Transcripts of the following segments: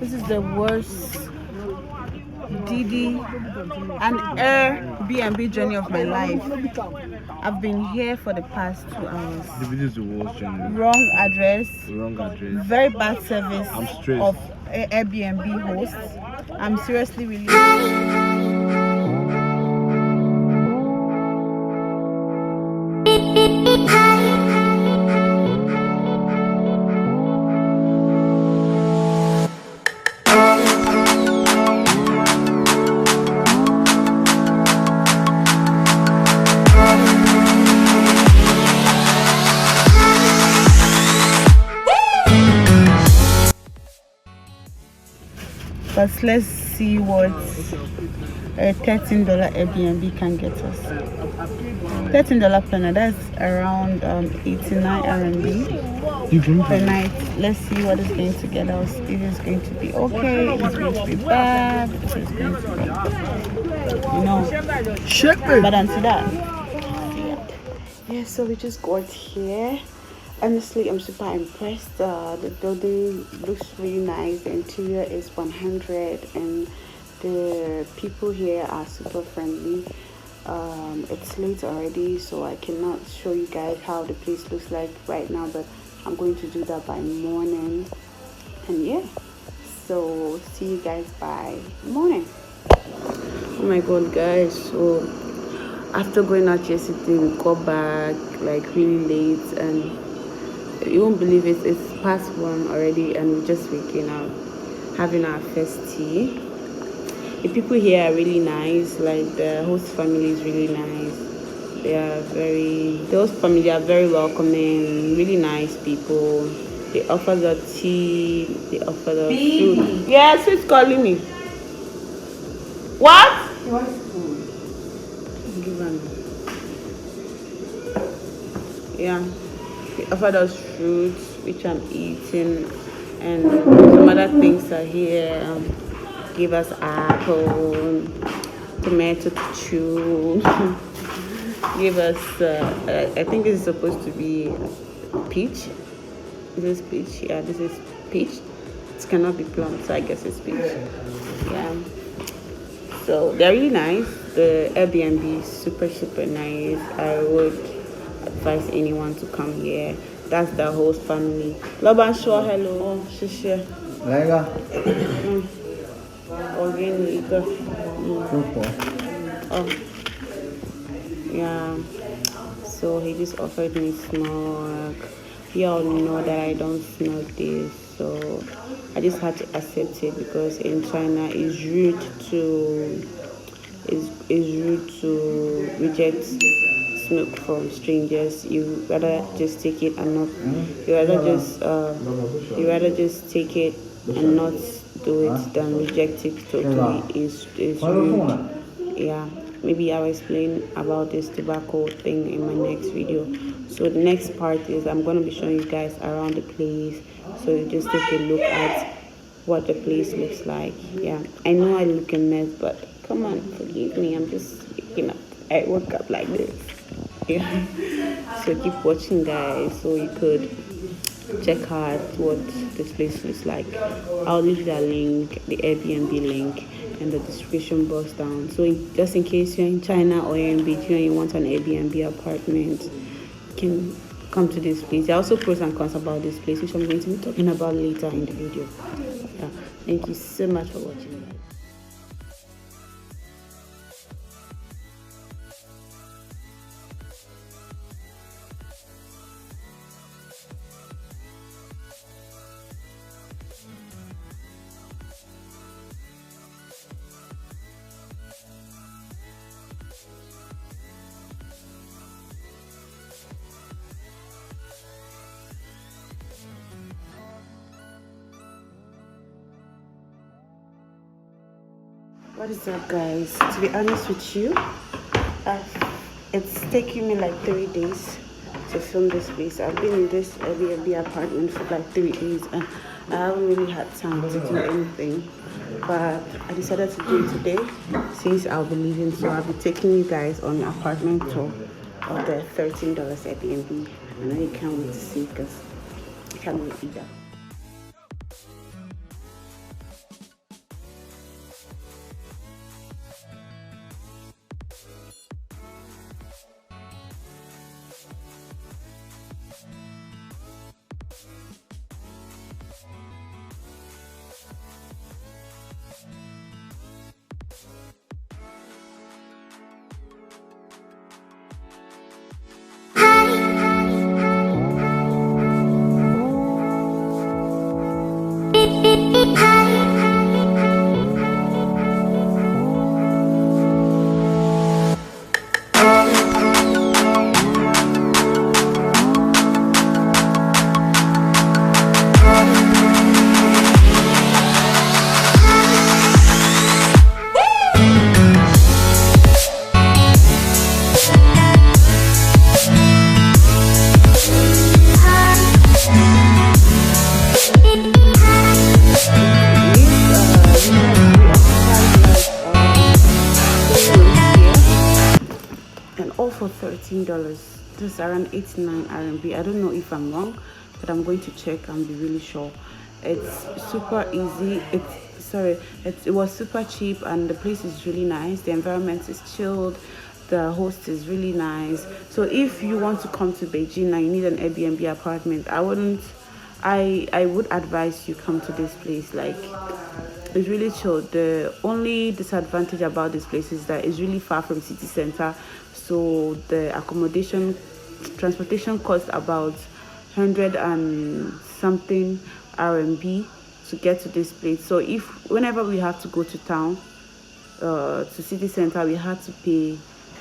This is the worst DD and Airbnb journey of my life. I've been here for the past 2 hours. The video is the worst journey. Wrong address. Very bad service. I'm stressed. Of Airbnb hosts. I'm seriously really. But let's see what a $13 Airbnb can get us. $13 per night, that's around 89 RMB per night. Let's see what is going to get us. If it's going to be okay, if it's going to be bad, if it's going to be, you know. But until that, yeah, so we just got here. Honestly, I'm super impressed. The building looks really nice. The interior is 100 and the people here are super friendly. It's late already, so I cannot show you guys how the place looks like right now, but I'm going to do that by morning. And yeah, so see you guys by morning. Oh my god, guys, so after going out yesterday, we got back like really late, and you won't believe it, it's past 1 already, and we're just waking up, having our first tea. The people here are really nice. Like the host family is really nice. The host family are very welcoming, really nice people. They offer the tea, they offer the food. Yes, who's calling me? What? He wants food. Give him. Yeah. They offered us fruits, which I'm eating, and some other things are here. Give us apple, tomato to chew. Give us, I think this is supposed to be peach. Is this peach? Yeah, this is peach. It cannot be plum, so I guess it's peach. Yeah. So they're really nice. The Airbnb is super, super nice. I would advise anyone to come here. That's the host family. Loban show hello. Shisha. Lega. Oh. Yeah. So he just offered me smoke. You all know that I don't smoke this, so I just had to accept it because in China it's rude to reject smoke from strangers. You rather just take it and not. You rather just take it and not do it than reject it totally. Is rude. Yeah. Maybe I'll explain about this tobacco thing in my next video. So the next part is I'm going to be showing you guys around the place, so you just take a look at what the place looks like. Yeah, I know I look a mess, but come on, forgive me, I'm just waking up. I woke up like this. Yeah. So keep watching, guys, so you could check out what this place looks like. I'll leave the link, the Airbnb link, in the description box down. So just in case you're in China or you're in Beijing and you want an Airbnb apartment, you can come to this place. There are also pros and cons about this place, which I'm going to be talking about later in the video. Yeah. Thank you so much for watching. What is up, guys? To be honest with you, it's taking me like 3 days to film this place. I've been in this Airbnb apartment for like 3 days and I haven't really had time to do anything, but I decided to do it today since I'll be leaving. So I'll be taking you guys on an apartment tour of the $13 Airbnb. I know you can't wait to see because I can't wait either. for $13. This is around 89 RMB. I don't know if I'm wrong, but I'm going to check and be really sure. It's super easy. It was super cheap, and the place is really nice. The environment is chilled. The host is really nice. So if you want to come to Beijing and you need an Airbnb apartment, I would advise you come to this place. Like, it's really chill. The only disadvantage about this place is that it's really far from city center, so the transportation costs about 100 and something RMB to get to this place. So if whenever we have to go to town, to city center, we had to pay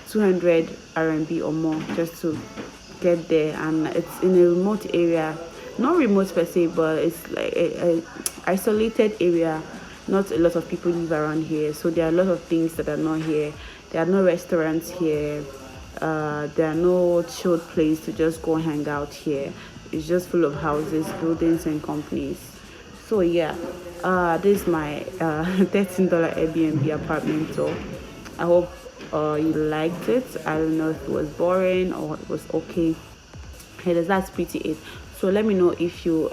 200 RMB or more just to get there, and it's in a remote area. Not remote per se, but it's like a isolated area. Not a lot of people live around here, so there are a lot of things that are not here. There are no restaurants here. There are no chilled place to just go hang out here. It's just full of houses, buildings, and companies. So yeah, this is my $13 Airbnb apartment tour. I hope you liked it. I don't know if it was boring or it was okay. Hey, that's pretty it. So let me know if you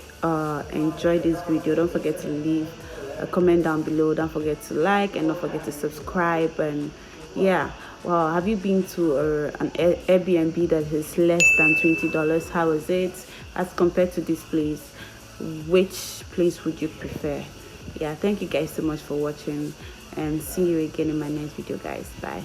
enjoyed this video. Don't forget to leave a comment down below. Don't forget to like, and don't forget to subscribe. And yeah, well, have you been to an Airbnb that is less than $20? How is it as compared to this place? Which place would you prefer? Yeah, thank you guys so much for watching, and see you again in my next video, guys. Bye.